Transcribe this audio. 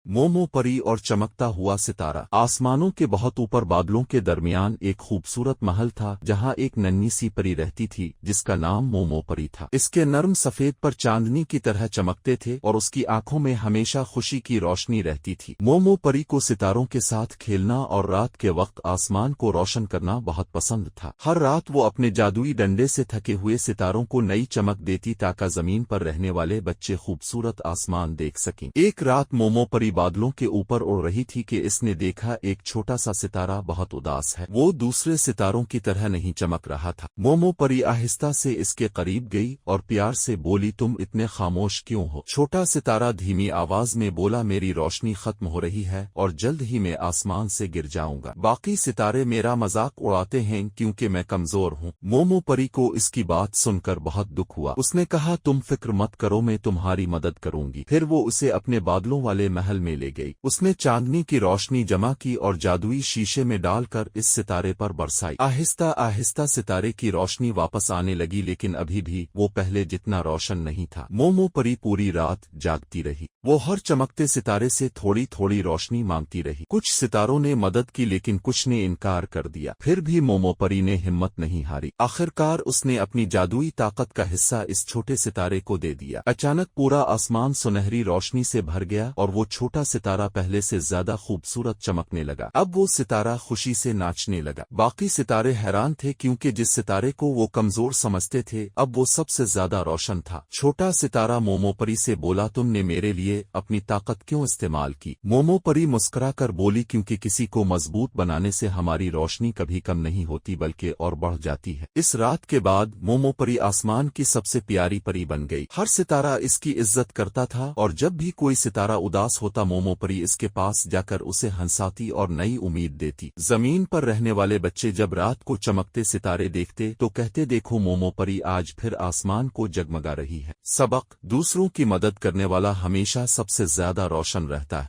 मोमो परी और चमकता हुआ सितारा। आसमानों के बहुत ऊपर बादलों के दरमियान एक खूबसूरत महल था जहां एक नन्ही सी परी रहती थी जिसका नाम मोमो परी था। इसके नर्म सफेद पर चांदनी की तरह चमकते थे और उसकी आंखों में हमेशा खुशी की रोशनी रहती थी। मोमो परी को सितारों के साथ खेलना और रात के वक्त आसमान को रोशन करना बहुत पसंद था। हर रात वो अपने जादुई डंडे से थके हुए सितारों को नई चमक देती ताकि जमीन पर रहने वाले बच्चे खूबसूरत आसमान देख सकें। एक रात मोमो परी बादलों के ऊपर उड़ रही थी कि इसने देखा एक छोटा सा सितारा बहुत उदास है। वो दूसरे सितारों की तरह नहीं चमक रहा था। मोमो परी आहिस्ता से इसके करीब गई और प्यार से बोली, तुम इतने खामोश क्यों हो? छोटा सितारा धीमी आवाज में बोला, मेरी रोशनी खत्म हो रही है और जल्द ही मैं आसमान से गिर जाऊंगा। बाकी सितारे मेरा मजाक उड़ाते हैं क्योंकि मैं कमजोर हूँ। मोमो परी को इसकी बात सुनकर बहुत दुख हुआ। उसने कहा, तुम फिक्र मत करो, मैं तुम्हारी मदद करूंगी। फिर वो उसे अपने बादलों वाले महल में ले गई। उसने चांदनी की रोशनी जमा की और जादुई शीशे में डालकर इस सितारे पर बरसाई। आहिस्ता आहिस्ता सितारे की रोशनी वापस आने लगी, लेकिन अभी भी वो पहले जितना रोशन नहीं था। मोमो परी पूरी रात जागती रही। वो हर चमकते सितारे से थोड़ी थोड़ी रोशनी मांगती रही। कुछ सितारों ने मदद की लेकिन कुछ ने इनकार कर दिया। फिर भी मोमो परी ने हिम्मत नहीं हारी। आखिरकार उसने अपनी जादुई ताकत का हिस्सा इस छोटे सितारे को दे दिया। अचानक पूरा आसमान सुनहरी रोशनी से भर गया और वो छोटा सितारा पहले से ज्यादा खूबसूरत चमकने लगा। अब वो सितारा खुशी से नाचने लगा। बाकी सितारे हैरान थे क्योंकि जिस सितारे को वो कमजोर समझते थे अब वो सबसे ज्यादा रोशन था। छोटा सितारा मोमो परी से बोला, तुमने मेरे लिए अपनी ताकत क्यों इस्तेमाल की? मोमो परी मुस्कुरा कर बोली, क्योंकि किसी को मजबूत बनाने से हमारी रोशनी कभी कम नहीं होती बल्कि और बढ़ जाती है। इस रात के बाद मोमो परी आसमान की सबसे प्यारी परी बन गई। हर सितारा इसकी इज्जत करता था और जब भी कोई सितारा उदास होता मोमो परी इसके पास जाकर उसे हंसाती और नई उम्मीद देती। जमीन पर रहने वाले बच्चे जब रात को चमकते सितारे देखते तो कहते, देखो मोमो परी आज फिर आसमान को जगमगा रही है। सबक: दूसरों की मदद करने वाला हमेशा सबसे ज्यादा रोशन रहता है।